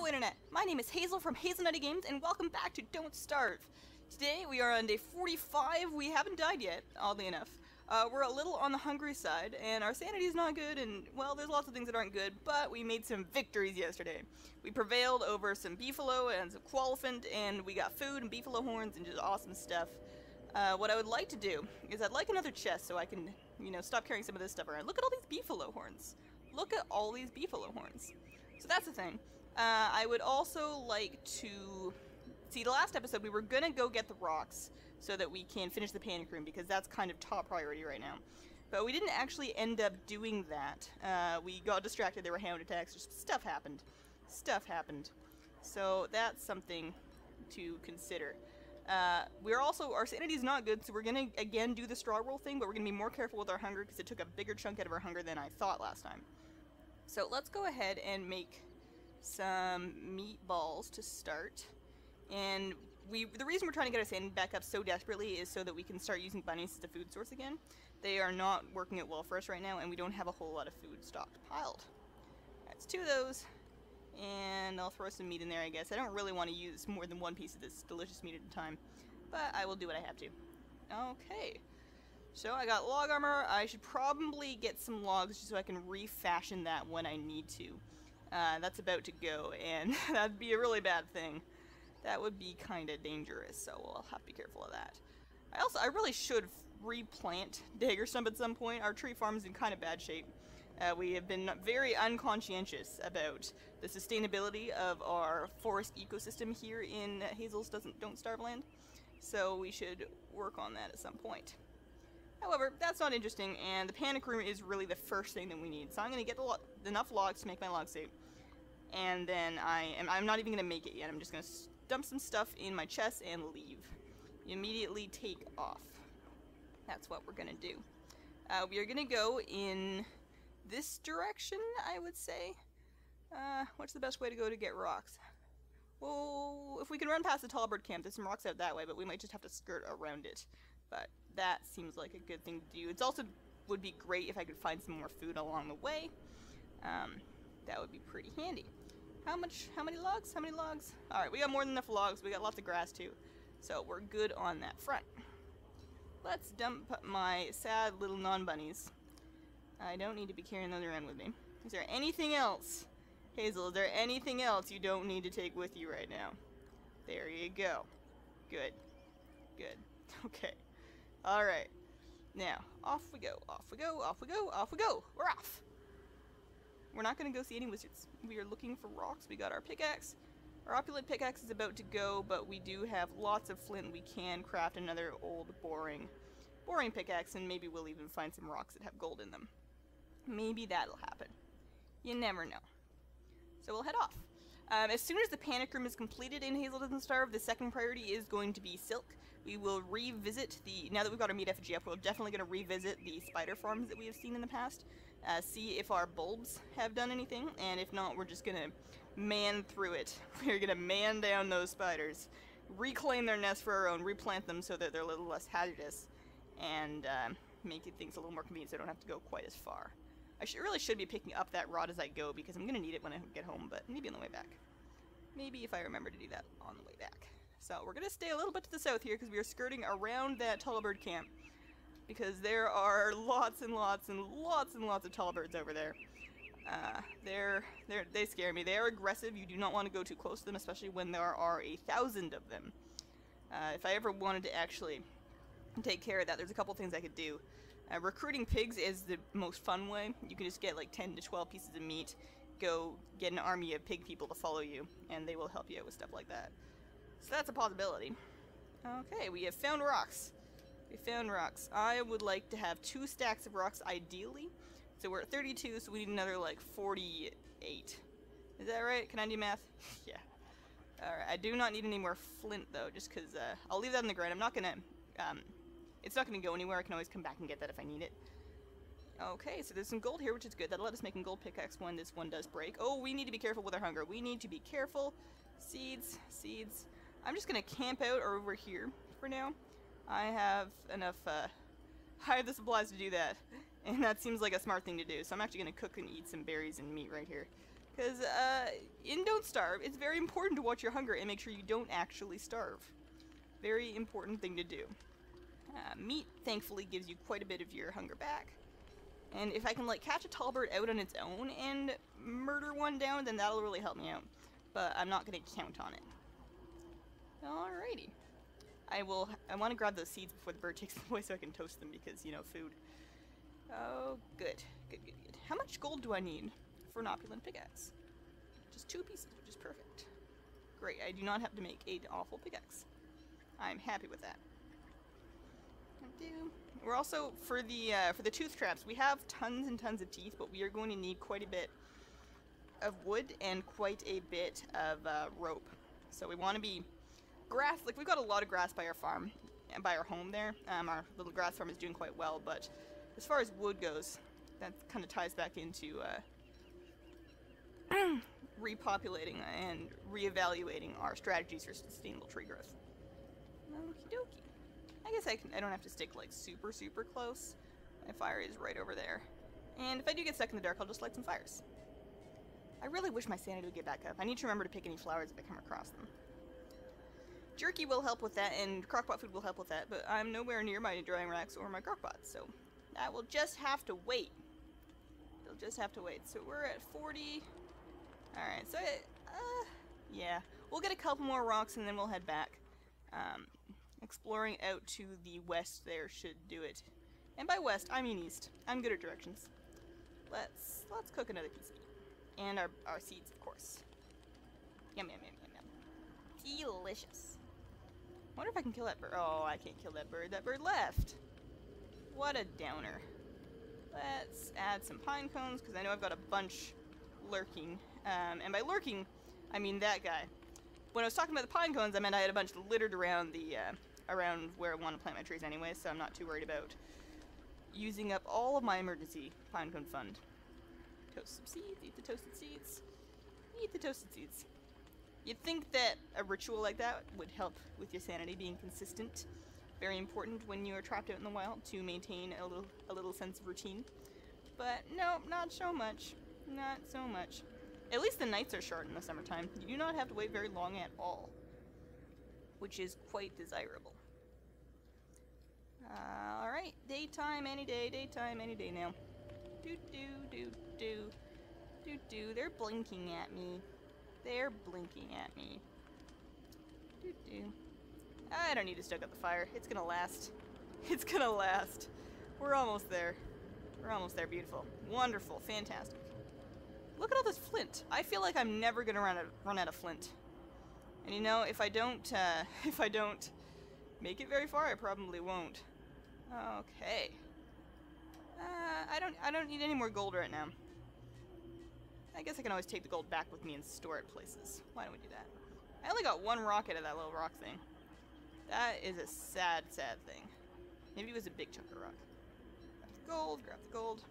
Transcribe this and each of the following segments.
Internet! My name is Hazel from Hazel Games, and welcome back to Don't Starve. Today we are on day 45. We haven't died yet, oddly enough. We're a little on the hungry side, and our sanity is not good, and, well, there's lots of things that aren't good, but we made some victories yesterday. We prevailed over some beefalo and some qualiphant, and we got food and beefalo horns and just awesome stuff. What I would like to do is I'd like another chest so I can, stop carrying some of this stuff around. Look at all these beefalo horns. Look at all these beefalo horns. So that's the thing. I would also like to... See, the last episode we were gonna go get the rocks so that we can finish the panic room because that's kind of top priority right now. But we didn't actually end up doing that. We got distracted, there were hound attacks, just stuff happened. Stuff happened. So that's something to consider. We're also, our sanity's not good, so we're gonna again do the straw roll thing, but we're gonna be more careful with our hunger because it took a bigger chunk out of our hunger than I thought last time. So let's go ahead and make some meatballs to start. And the reason we're trying to get our sanity back up so desperately is so that we can start using bunnies as a food source again. They are not working out well for us right now, and we don't have a whole lot of food stockpiled. That's 2 of those, and I'll throw some meat in there, I guess. I don't really want to use more than 1 piece of this delicious meat at a time, but I will do what I have to. Okay, so I got log armor. I should probably get some logs just so I can refashion that when I need to. That's about to go, and that'd be a really bad thing. That would be kind of dangerous, so we'll have to be careful of that. I really should replant dagger stump at some point. Our tree farm is in kind of bad shape. We have been very unconscientious about the sustainability of our forest ecosystem here in Hazel's Don't Starve land, so we should work on that at some point. However, that's not interesting, and the panic room is really the first thing that we need. So I'm going to get enough logs to make my log safe, and then I'm not even going to make it yet. I'm just going to dump some stuff in my chest and leave. Immediately take off. That's what we're going to do. We are going to go in this direction, I would say. What's the best way to go to get rocks? Well, if we can run past the tall bird camp, there's some rocks out that way, but we might just have to skirt around it. But that seems like a good thing to do. It also would be great if I could find some more food along the way. That would be pretty handy. How many logs? How many logs? Alright, we got more than enough logs. We got lots of grass too. So we're good on that front. Let's dump my sad little non-bunnies. I don't need to be carrying those around with me. Is there anything else? Hazel, is there anything else you don't need to take with you right now? There you go. Good. Good. Okay. Alright. Now, off we go, off we go, off we go, off we go! We're off! We're not going to go see any wizards. We are looking for rocks. We got our pickaxe. Our opulent pickaxe is about to go, but we do have lots of flint. We can craft another old, boring pickaxe, and maybe we'll even find some rocks that have gold in them. Maybe that'll happen. You never know. So we'll head off. As soon as the panic room is completed in Hazel Doesn't Starve, the second priority is going to be silk. We will revisit now that we've got our meat effigy up, we're definitely going to revisit the spider farms that we have seen in the past. See if our bulbs have done anything, and if not, we're just going to man through it. We're going to man down those spiders, reclaim their nests for our own, replant them so that they're a little less hazardous, and make things a little more convenient so I don't have to go quite as far. I really should be picking up that rod as I go because I'm going to need it when I get home, but maybe on the way back. Maybe if I remember to do that on the way back. So we're going to stay a little bit to the south here because we are skirting around that tall bird camp because there are lots and lots and lots and lots of tall birds over there. They scare me. They are aggressive. You do not want to go too close to them, especially when there are 1,000 of them. If I ever wanted to actually take care of that, there's a couple things I could do. Recruiting pigs is the most fun way. You can just get like 10 to 12 pieces of meat, go get an army of pig people to follow you, and they will help you out with stuff like that. So that's a possibility. Okay, we have found rocks. We found rocks. I would like to have 2 stacks of rocks ideally. So we're at 32, so we need another like 48. Is that right? Can I do math? Yeah. Alright, I do not need any more flint though, just because I'll leave that on the ground. I'm not gonna it's not going to go anywhere. I can always come back and get that if I need it. Okay, so there's some gold here, which is good. That'll let us make a gold pickaxe when this one does break. Oh, we need to be careful with our hunger. We need to be careful. Seeds, seeds. I'm just going to camp out over here for now. I have enough, I have the supplies to do that. And that seems like a smart thing to do. So I'm actually going to cook and eat some berries and meat right here. Because in Don't Starve, it's very important to watch your hunger and make sure you don't actually starve. Very important thing to do. Meat, thankfully, gives you quite a bit of your hunger back. And if I can, like, catch a tall bird out on its own and murder one down, then that'll really help me out. But I'm not going to count on it. Alrighty. I want to grab those seeds before the bird takes them away so I can toast them because, you know, food. Oh, good. Good, good, good. How much gold do I need for an opulent pickaxe? Just 2 pieces, which is perfect. Great, I do not have to make an awful pickaxe. I'm happy with that. We're also, for the tooth traps, we have tons and tons of teeth, but we are going to need quite a bit of wood and quite a bit of rope. So we want to be grass, like we've got a lot of grass by our farm, and by our home there. Our little grass farm is doing quite well, but as far as wood goes, that kind of ties back into repopulating and reevaluating our strategies for sustainable tree growth. Okie dokie. I guess I don't have to stick like super close. My fire is right over there. And if I do get stuck in the dark, I'll just light some fires. I really wish my sanity would get back up. I need to remember to pick any flowers if I come across them. Jerky will help with that, and crockpot food will help with that, but I'm nowhere near my drying racks or my crockpot, so that will just have to wait. It'll just have to wait. So we're at 40. Alright, so yeah. We'll get a couple more rocks and then we'll head back. Exploring out to the west there should do it. And by west, I mean east. I'm good at directions. Let's cook another piece of meat. And our seeds, of course. Yum, yum, yum, yum, yum. Delicious. I wonder if I can kill that bird. Oh, I can't kill that bird. That bird left. What a downer. Let's add some pine cones, because I know I've got a bunch lurking. And by lurking, I mean that guy. When I was talking about the pine cones, I meant I had a bunch littered around around where I want to plant my trees anyway, so I'm not too worried about using up all of my emergency pine cone fund. Toast some seeds, eat the toasted seeds. Eat the toasted seeds. You'd think that a ritual like that would help with your sanity being consistent. Very important when you are trapped out in the wild to maintain a little sense of routine. But no, not so much. Not so much. At least the nights are short in the summertime. You do not have to wait very long at all, which is quite desirable. Alright, daytime any day now. Do. They're blinking at me. They're blinking at me. I don't need to stoke up the fire. It's gonna last. It's gonna last. We're almost there. We're almost there. Beautiful. Wonderful. Fantastic. Look at all this flint. I feel like I'm never gonna run out of flint. And you know, if I don't make it very far, I probably won't. Okay. I don't need any more gold right now. I guess I can always take the gold back with me and store it places. Why don't we do that? I only got 1 rock out of that little rock thing. That is a sad thing. Maybe it was a big chunk of rock. Grab the gold.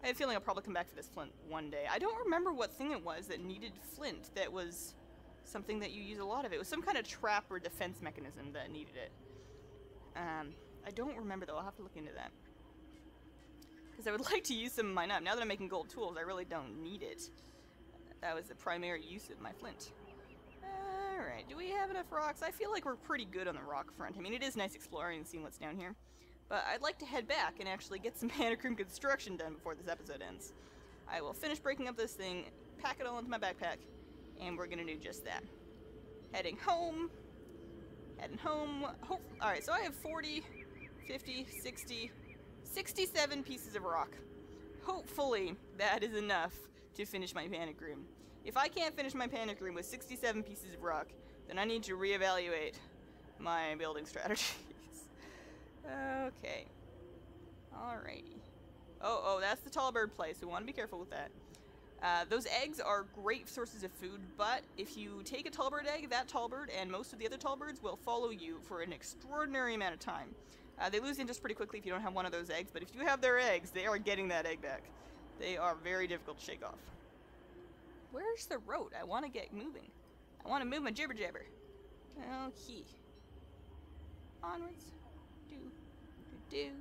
I have a feeling I'll probably come back for this flint one day. I don't remember what thing it was that needed flint that was something that you use a lot of. It was some kind of trap or defense mechanism that needed it. I don't remember though. I'll have to look into that. Because I would like to use some of mine up. Now that I'm making gold tools, I really don't need it. That was the primary use of my flint. Alright, do we have enough rocks? I feel like we're pretty good on the rock front. I mean, it is nice exploring and seeing what's down here. But I'd like to head back and actually get some Panacroom construction done before this episode ends. I will finish breaking up this thing, pack it all into my backpack, and we're gonna do just that. Heading home. Alright, so I have 40, 50, 60, 67 pieces of rock. Hopefully that is enough to finish my Panacroom. If I can't finish my Panacroom with 67 pieces of rock, then I need to reevaluate my building strategies. Okay. Alrighty. Oh, that's the tall bird place. We want to be careful with that. Those eggs are great sources of food, but if you take a tall bird egg, that tall bird and most of the other tall birds will follow you for an extraordinary amount of time. They lose interest pretty quickly if you don't have one of those eggs, but if you have their eggs, they are getting that egg back. They are very difficult to shake off. Where's the road? I want to get moving. I want to move my jibber jabber. Okay. Onwards. Do.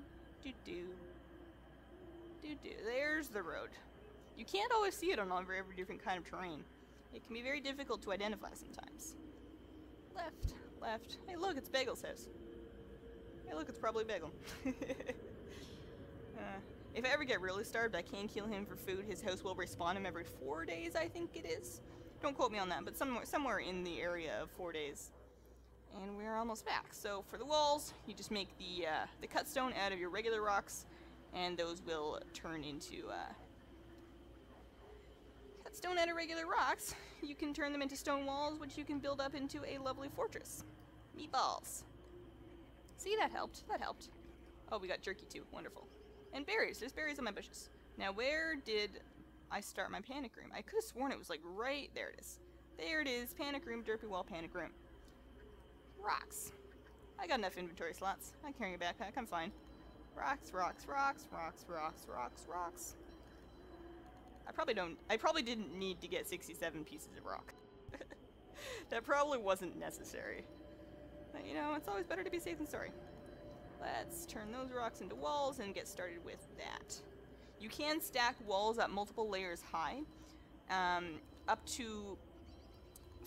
There's the road. You can't always see it on every different kind of terrain. It can be very difficult to identify sometimes. Left, left. Hey look, it's Bagel's house. Hey look, it's probably Bagel. If I ever get really starved, I can kill him for food. His house will respawn him every 4 days, I think it is. Don't quote me on that, but somewhere in the area of 4 days. And we're almost back. So for the walls, you just make the cut stone out of your regular rocks, and those will turn into cut stone out of regular rocks. You can turn them into stone walls, which you can build up into a lovely fortress. Meatballs. See, that helped. That helped. Oh, we got jerky too. Wonderful. And berries. There's berries on my bushes. Now, where did I start my panic room? I could have sworn it was like right there. It is. There it is. Panic room, derpy wall, panic room. Rocks. I got enough inventory slots. I'm carrying a backpack. I'm fine. Rocks, rocks, rocks, rocks, rocks, rocks, rocks. I probably didn't need to get 67 pieces of rock. That probably wasn't necessary. But you know, it's always better to be safe than sorry. Let's turn those rocks into walls and get started with that. You can stack walls up multiple layers high. Up to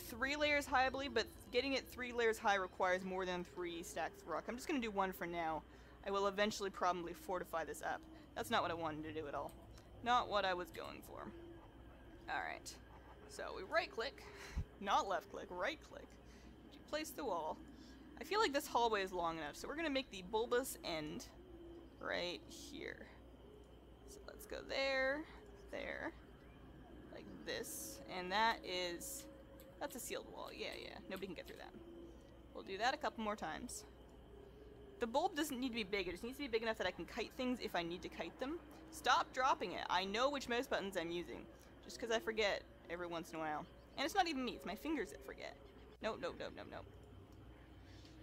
3 layers high, I believe, but getting it 3 layers high requires more than 3 stacks of rock. I'm just going to do 1 for now. I will eventually probably fortify this up. That's not what I wanted to do at all. Not what I was going for. Alright. So we right click, not left click, right click. Place the wall. I feel like this hallway is long enough, so we're going to make the bulbous end right here. So let's go there, there, like this, and that's a sealed wall. Yeah, nobody can get through that. We'll do that a couple more times. The bulb doesn't need to be big, it just needs to be big enough that I can kite things if I need to kite them. Stop dropping it. I know which mouse buttons I'm using, just because I forget every once in a while. And it's not even me, it's my fingers that forget. No.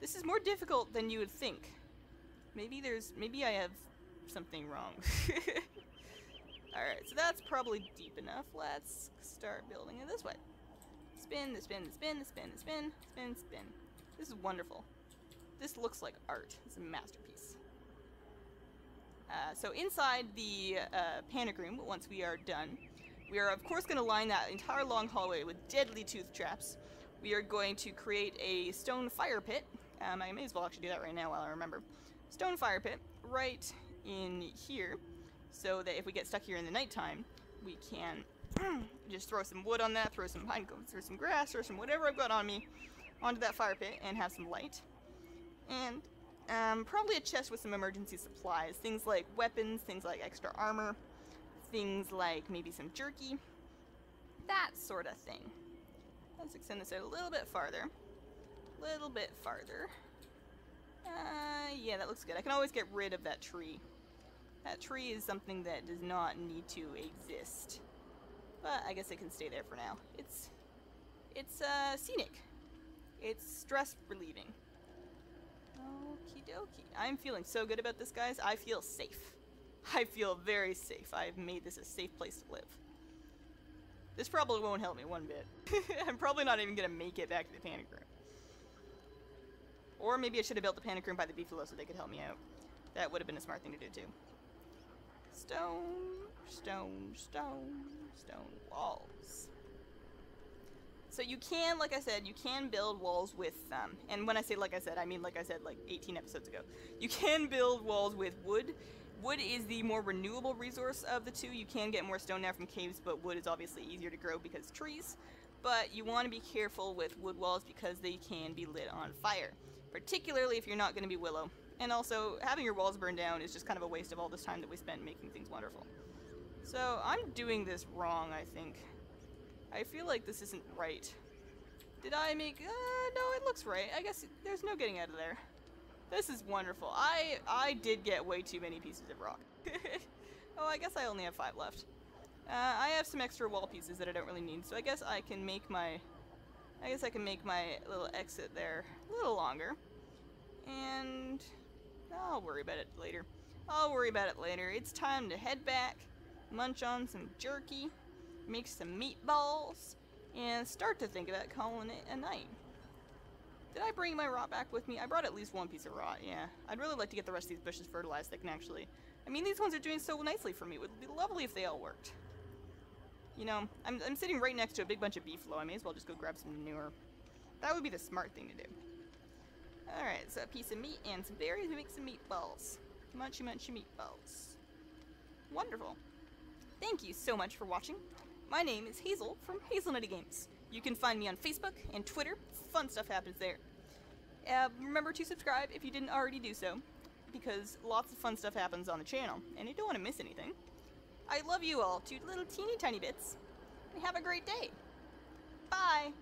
This is more difficult than you would think. Maybe I have something wrong. Alright, so that's probably deep enough. Let's start building it this way. Spin, the spin, the spin, the spin, the spin, spin, spin. This is wonderful. This looks like art. It's a masterpiece. So inside the panic room, once we are done, we are of course going to line that entire long hallway with deadly tooth traps. We are going to create a stone fire pit. I may as well actually do that right now while I remember. Stone fire pit right in here, so that if we get stuck here in the nighttime, we can just throw some wood on that, throw some pine cones, throw some grass, throw some whatever I've got on me onto that fire pit and have some light. And probably a chest with some emergency supplies. Things like weapons, things like extra armor, things like maybe some jerky. That sort of thing. Let's extend this out a little bit farther. Little bit farther. Yeah, that looks good. I can always get rid of that tree. That tree is something that does not need to exist. But I guess it can stay there for now. It's scenic. It's stress relieving. Okie dokie. I'm feeling so good about this, guys. I feel safe. I feel very safe. I've made this a safe place to live. This probably won't help me one bit. I'm probably not even gonna make it back to the panic room. Or maybe I should have built the panic room by the beefalo so they could help me out. That would have been a smart thing to do too. Stone, stone, stone, stone walls. So you can, like I said, you can build walls with, and when I say like I said, I mean like I said like 18 episodes ago. You can build walls with wood. Wood is the more renewable resource of the two. You can get more stone now from caves, but wood is obviously easier to grow because trees. But you want to be careful with wood walls because they can be lit on fire. Particularly if you're not going to be willow. And also, having your walls burned down is just kind of a waste of all this time that we spent making things wonderful. So, I'm doing this wrong, I think. I feel like this isn't right. Did I make... no, it looks right. I guess there's no getting out of there. This is wonderful. I did get way too many pieces of rock. Oh, I guess I only have 5 left. I have some extra wall pieces that I don't really need, so I guess I can make my... little exit there a little longer. And... I'll worry about it later. I'll worry about it later. It's time to head back, munch on some jerky, make some meatballs, and start to think about calling it a night. Did I bring my rot back with me? I brought at least 1 piece of rot, yeah. I'd really like to get the rest of these bushes fertilized that can actually... I mean, these ones are doing so nicely for me. It would be lovely if they all worked. You know, I'm sitting right next to a big bunch of beefalo. I may as well just go grab some manure. That would be the smart thing to do. Alright, so a piece of meat and some berries, we make some meatballs. Munchy munchy meatballs. Wonderful. Thank you so much for watching. My name is Hazel from Hazel Games. You can find me on Facebook and Twitter. Fun stuff happens there. Remember to subscribe if you didn't already do so, because lots of fun stuff happens on the channel, and you don't want to miss anything. I love you all to little teeny tiny bits. Have a great day. Bye!